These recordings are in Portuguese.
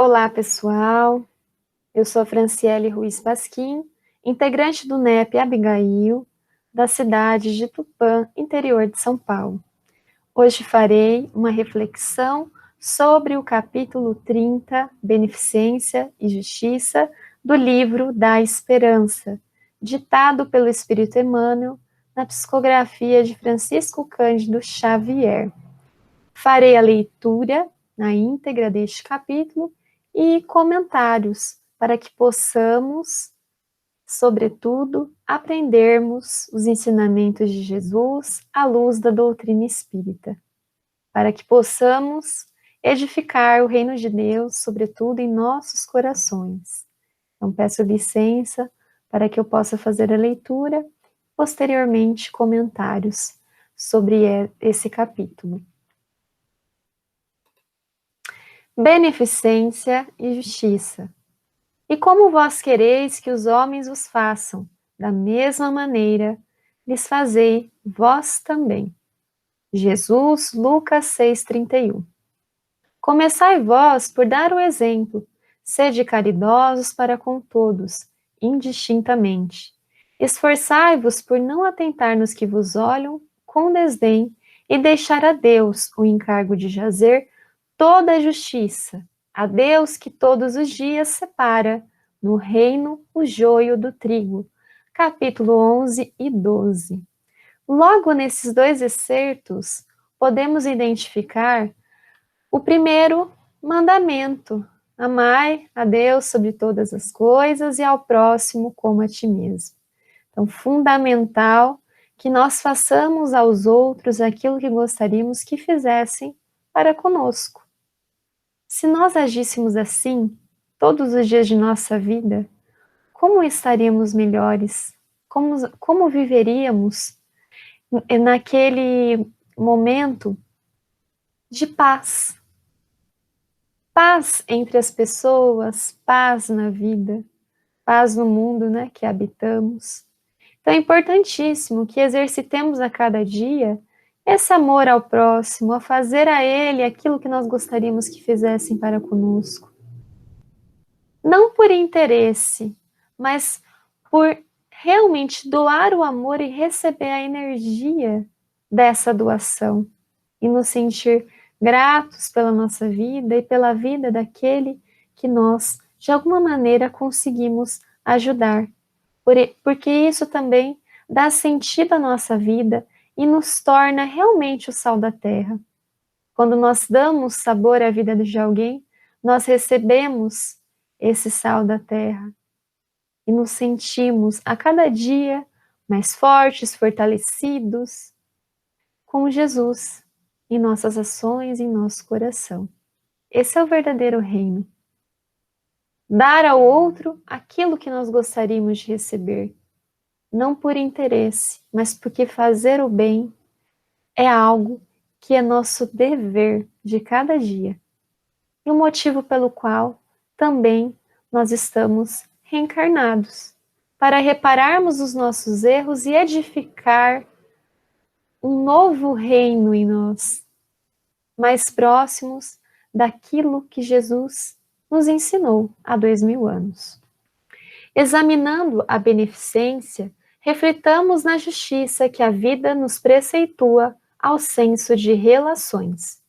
Olá, pessoal. Eu sou a Franciele Ruiz Pasquim, integrante do NEP Abigail, da cidade de Tupã, interior de São Paulo. Hoje farei uma reflexão sobre o capítulo 30, Beneficência e Justiça, do livro da Esperança, ditado pelo Espírito Emmanuel, na psicografia de Francisco Cândido Xavier. Farei a leitura na íntegra deste capítulo e comentários para que possamos, sobretudo, aprendermos os ensinamentos de Jesus à luz da doutrina espírita, para que possamos edificar o reino de Deus, sobretudo em nossos corações. Então, peço licença para que eu possa fazer a leitura, posteriormente comentários sobre esse capítulo. Beneficência e justiça. E como vós quereis que os homens vos façam, da mesma maneira, lhes fazei vós também. Jesus, Lucas 6,31. Começai vós por dar o exemplo, sede caridosos para com todos, indistintamente. Esforçai-vos por não atentar nos que vos olham com desdém e deixar a Deus o encargo de jazer toda a justiça, a Deus que todos os dias separa no reino o joio do trigo. Capítulo 11 e 12. Logo nesses dois excertos, podemos identificar o primeiro mandamento: amai a Deus sobre todas as coisas e ao próximo como a ti mesmo. Então, fundamental que nós façamos aos outros aquilo que gostaríamos que fizessem para conosco. Se nós agíssemos assim, todos os dias de nossa vida, como estaríamos melhores? Como viveríamos naquele momento de paz? Paz entre as pessoas, paz na vida, paz no mundo, né, que habitamos. Então é importantíssimo que exercitemos a cada dia esse amor ao próximo, a fazer a ele aquilo que nós gostaríamos que fizessem para conosco. Não por interesse, mas por realmente doar o amor e receber a energia dessa doação e nos sentir gratos pela nossa vida e pela vida daquele que nós, de alguma maneira, conseguimos ajudar. Porque isso também dá sentido à nossa vida e nos torna realmente o sal da terra. Quando nós damos sabor à vida de alguém, nós recebemos esse sal da terra e nos sentimos a cada dia mais fortes, fortalecidos com Jesus em nossas ações, em nosso coração. Esse é o verdadeiro reino. Dar ao outro aquilo que nós gostaríamos de receber, não por interesse, mas porque fazer o bem é algo que é nosso dever de cada dia. E o motivo pelo qual também nós estamos reencarnados, para repararmos os nossos erros e edificar um novo reino em nós, mais próximos daquilo que Jesus nos ensinou há 2000 anos. Examinando a beneficência, refletamos na justiça que a vida nos preceitua ao senso de relações.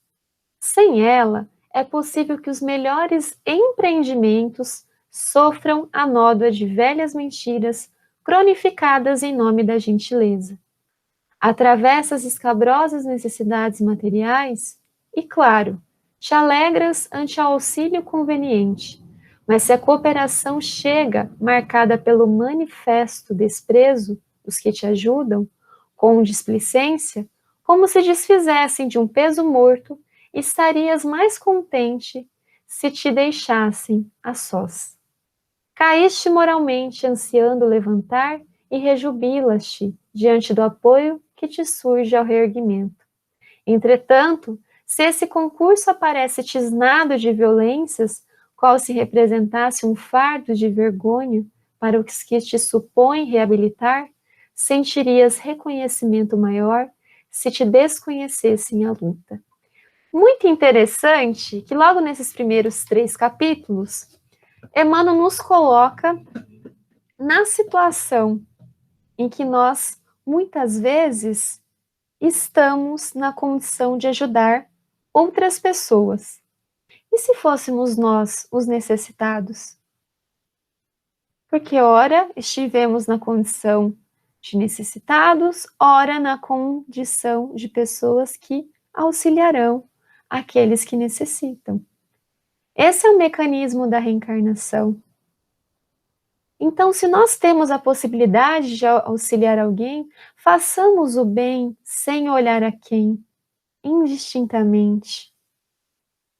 Sem ela, é possível que os melhores empreendimentos sofram a nódoa de velhas mentiras cronificadas em nome da gentileza. Atravessa as escabrosas necessidades materiais e, claro, te alegras ante o auxílio conveniente, mas se a cooperação chega marcada pelo manifesto desprezo dos que te ajudam, com displicência, como se desfizessem de um peso morto, estarias mais contente se te deixassem a sós. Caíste moralmente ansiando levantar e rejubilas-te diante do apoio que te surge ao reerguimento. Entretanto, se esse concurso aparece tisnado de violências, qual se representasse um fardo de vergonha para os que te supõem reabilitar, sentirias reconhecimento maior se te desconhecessem a luta. Muito interessante que logo nesses primeiros 3 capítulos, Emmanuel nos coloca na situação em que nós, muitas vezes, estamos na condição de ajudar outras pessoas. E se fôssemos nós os necessitados? Porque ora estivemos na condição de necessitados, ora na condição de pessoas que auxiliarão aqueles que necessitam. Esse é o mecanismo da reencarnação. Então, se nós temos a possibilidade de auxiliar alguém, façamos o bem sem olhar a quem, indistintamente,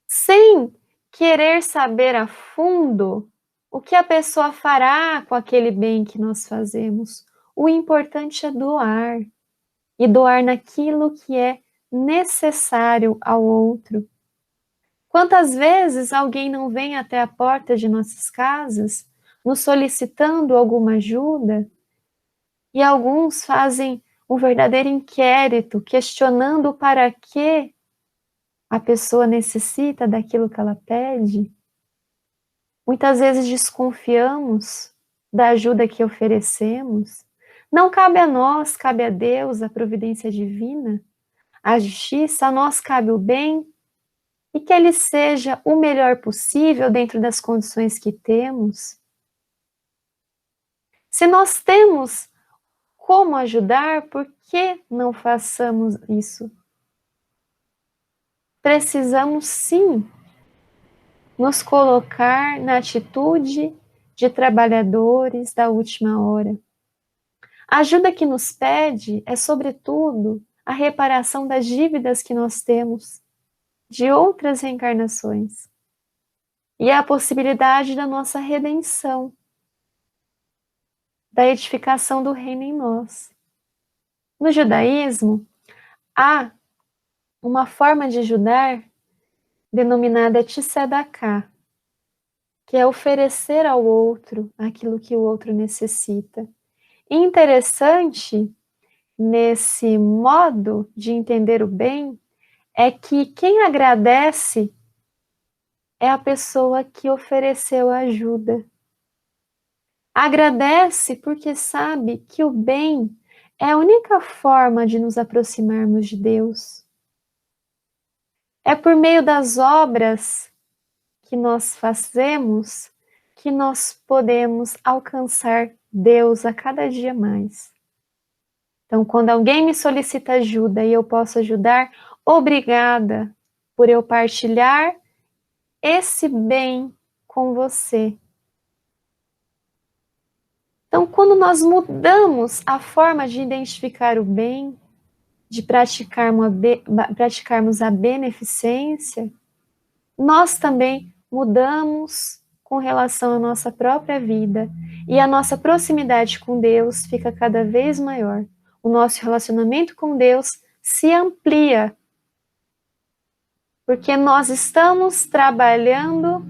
sem querer saber a fundo o que a pessoa fará com aquele bem que nós fazemos. O importante é doar, e doar naquilo que é necessário ao outro. Quantas vezes alguém não vem até a porta de nossas casas, nos solicitando alguma ajuda, e alguns fazem um verdadeiro inquérito, questionando para que a pessoa necessita daquilo que ela pede. Muitas vezes desconfiamos da ajuda que oferecemos. Não cabe a nós, cabe a Deus, a providência divina, a justiça, a nós cabe o bem, e que ele seja o melhor possível dentro das condições que temos. Se nós temos como ajudar, por que não façamos isso? Precisamos sim nos colocar na atitude de trabalhadores da última hora. A ajuda que nos pede é, sobretudo, a reparação das dívidas que nós temos de outras reencarnações e a possibilidade da nossa redenção, da edificação do reino em nós. No judaísmo, há uma forma de ajudar denominada tzedakah, que é oferecer ao outro aquilo que o outro necessita. E interessante nesse modo de entender o bem é que quem agradece é a pessoa que ofereceu a ajuda. Agradece porque sabe que o bem é a única forma de nos aproximarmos de Deus. É por meio das obras que nós fazemos que nós podemos alcançar Deus a cada dia mais. Então, quando alguém me solicita ajuda e eu posso ajudar, obrigada por eu partilhar esse bem com você. Então, quando nós mudamos a forma de identificar o bem, de praticarmos a beneficência, nós também mudamos com relação à nossa própria vida e a nossa proximidade com Deus fica cada vez maior. O nosso relacionamento com Deus se amplia, porque nós estamos trabalhando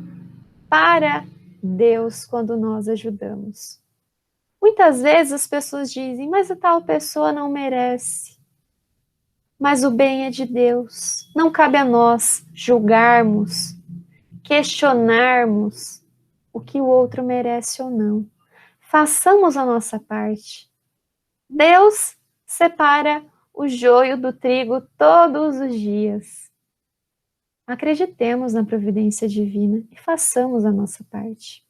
para Deus quando nós ajudamos. Muitas vezes as pessoas dizem, mas a tal pessoa não merece. Mas o bem é de Deus. Não cabe a nós julgarmos, questionarmos o que o outro merece ou não. Façamos a nossa parte. Deus separa o joio do trigo todos os dias. Acreditemos na providência divina e façamos a nossa parte.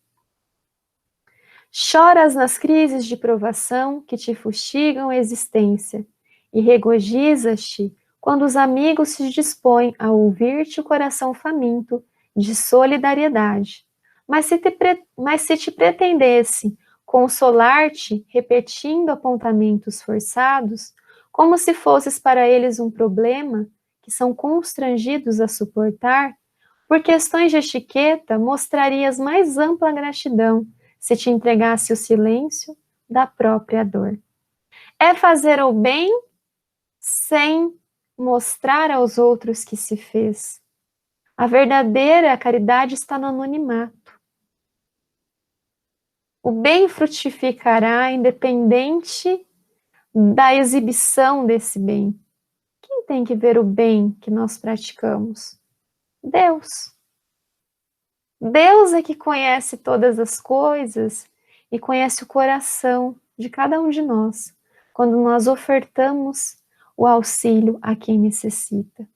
Choras nas crises de provação que te fustigam a existência e regozijas-te quando os amigos se dispõem a ouvir-te o coração faminto de solidariedade. Mas se te pretendesse consolar-te repetindo apontamentos forçados, como se fosses para eles um problema que são constrangidos a suportar, por questões de etiqueta mostrarias mais ampla gratidão se te entregasse o silêncio da própria dor. É fazer o bem sem mostrar aos outros que se fez. A verdadeira caridade está no anonimato. O bem frutificará independente da exibição desse bem. Que tem que ver o bem que nós praticamos? Deus. Deus é que conhece todas as coisas e conhece o coração de cada um de nós, quando nós ofertamos o auxílio a quem necessita.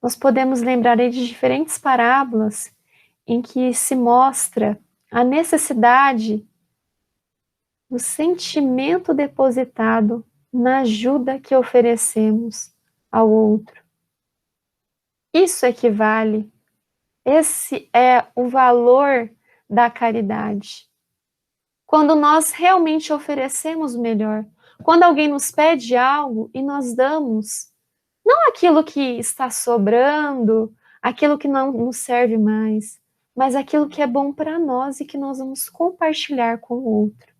Nós podemos lembrar aí de diferentes parábolas em que se mostra a necessidade do sentimento depositado na ajuda que oferecemos ao outro. Isso equivale, esse é o valor da caridade. Quando nós realmente oferecemos o melhor, quando alguém nos pede algo e nós damos, não aquilo que está sobrando, aquilo que não nos serve mais, mas aquilo que é bom para nós e que nós vamos compartilhar com o outro.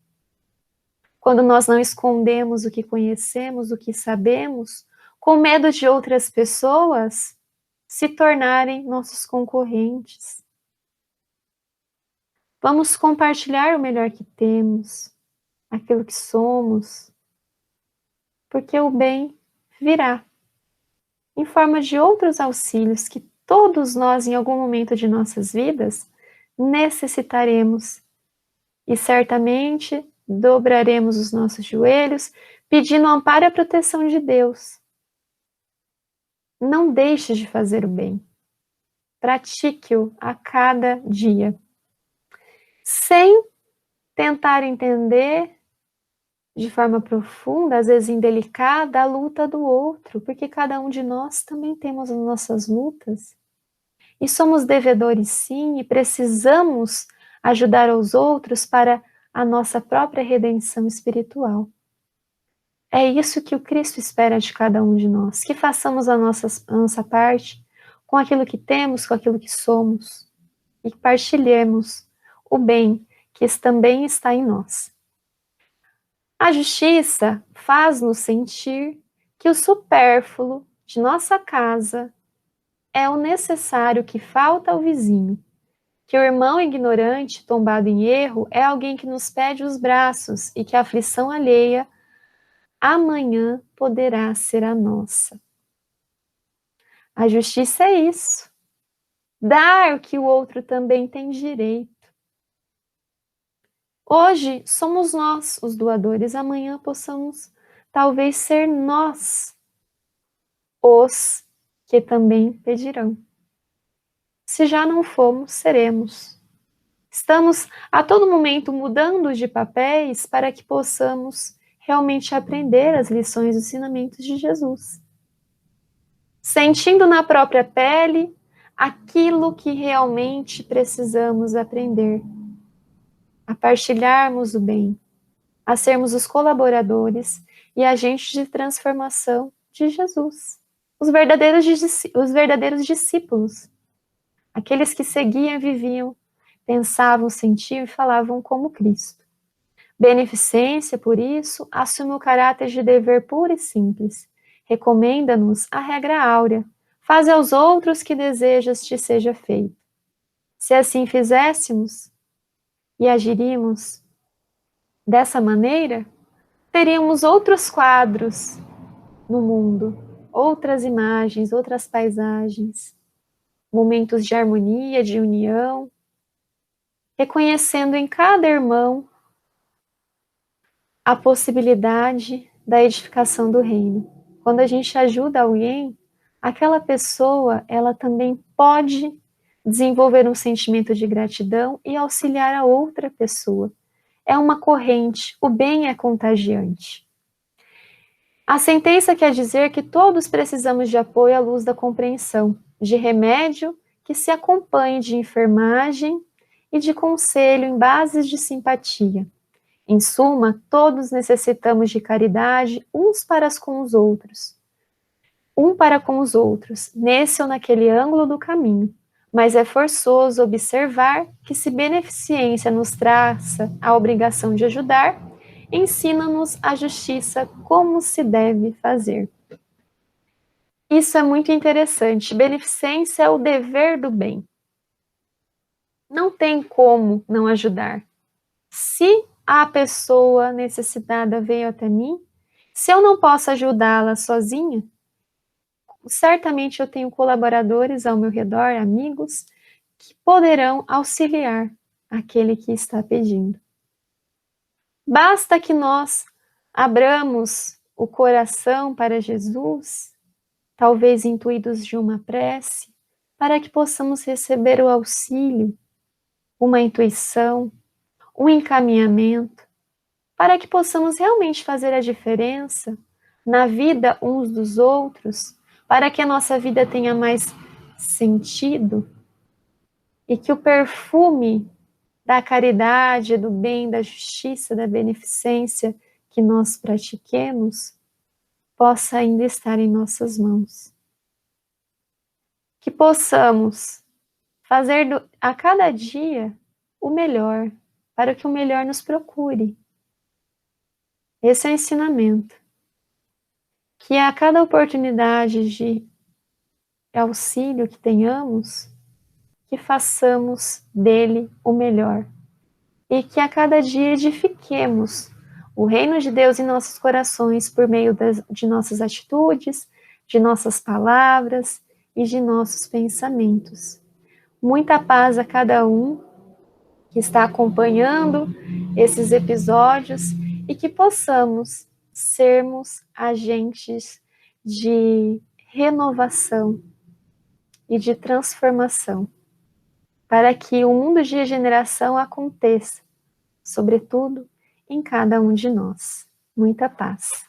Quando nós não escondemos o que conhecemos, o que sabemos, com medo de outras pessoas se tornarem nossos concorrentes. Vamos compartilhar o melhor que temos, aquilo que somos, porque o bem virá em forma de outros auxílios que todos nós, em algum momento de nossas vidas, necessitaremos. E certamente dobraremos os nossos joelhos, pedindo amparo e a proteção de Deus. Não deixe de fazer o bem. Pratique-o a cada dia. Sem tentar entender de forma profunda, às vezes indelicada, a luta do outro, porque cada um de nós também temos as nossas lutas. E somos devedores sim, e precisamos ajudar os outros para a nossa própria redenção espiritual. É isso que o Cristo espera de cada um de nós, que façamos a nossa parte com aquilo que temos, com aquilo que somos, e que partilhemos o bem que também está em nós. A justiça faz-nos sentir que o supérfluo de nossa casa é o necessário que falta ao vizinho, que o irmão ignorante, tombado em erro, é alguém que nos pede os braços e que a aflição alheia amanhã poderá ser a nossa. A justiça é isso, dar o que o outro também tem direito. Hoje somos nós os doadores, amanhã possamos talvez ser nós os que também pedirão. Se já não fomos, seremos. Estamos a todo momento mudando de papéis para que possamos realmente aprender as lições e ensinamentos de Jesus. Sentindo na própria pele aquilo que realmente precisamos aprender. A partilharmos o bem, a sermos os colaboradores e agentes de transformação de Jesus. Os verdadeiros discípulos. Aqueles que seguiam e viviam, pensavam, sentiam e falavam como Cristo. Beneficência, por isso, assume o caráter de dever puro e simples. Recomenda-nos a regra áurea. Faz aos outros que desejas te seja feito. Se assim fizéssemos e agiríamos dessa maneira, teríamos outros quadros no mundo, outras imagens, outras paisagens, momentos de harmonia, de união, reconhecendo em cada irmão a possibilidade da edificação do reino. Quando a gente ajuda alguém, aquela pessoa, ela também pode desenvolver um sentimento de gratidão e auxiliar a outra pessoa. É uma corrente, o bem é contagiante. A sentença quer dizer que todos precisamos de apoio à luz da compreensão, de remédio que se acompanhe de enfermagem e de conselho em bases de simpatia. Em suma, todos necessitamos de caridade uns para com os outros. Um para com os outros, nesse ou naquele ângulo do caminho. Mas é forçoso observar que se beneficência nos traça a obrigação de ajudar, ensina-nos a justiça como se deve fazer. Isso é muito interessante. Beneficência é o dever do bem. Não tem como não ajudar. Se a pessoa necessitada veio até mim, Se eu não posso ajudá-la sozinha, certamente eu tenho colaboradores ao meu redor, amigos, que poderão auxiliar aquele que está pedindo. Basta que nós abramos o coração para Jesus, talvez intuídos de uma prece, para que possamos receber o auxílio, uma intuição, um encaminhamento, para que possamos realmente fazer a diferença na vida uns dos outros, para que a nossa vida tenha mais sentido e que o perfume da caridade, do bem, da justiça, da beneficência que nós pratiquemos possa ainda estar em nossas mãos. Que possamos fazer a cada dia o melhor, para que o melhor nos procure. Esse é o ensinamento. Que a cada oportunidade de auxílio que tenhamos, que façamos dele o melhor. E que a cada dia edifiquemos o reino de Deus em nossos corações por meio de nossas atitudes, de nossas palavras e de nossos pensamentos. Muita paz a cada um que está acompanhando esses episódios e que possamos sermos agentes de renovação e de transformação, para que o mundo de regeneração aconteça, sobretudo em cada um de nós. Muita paz.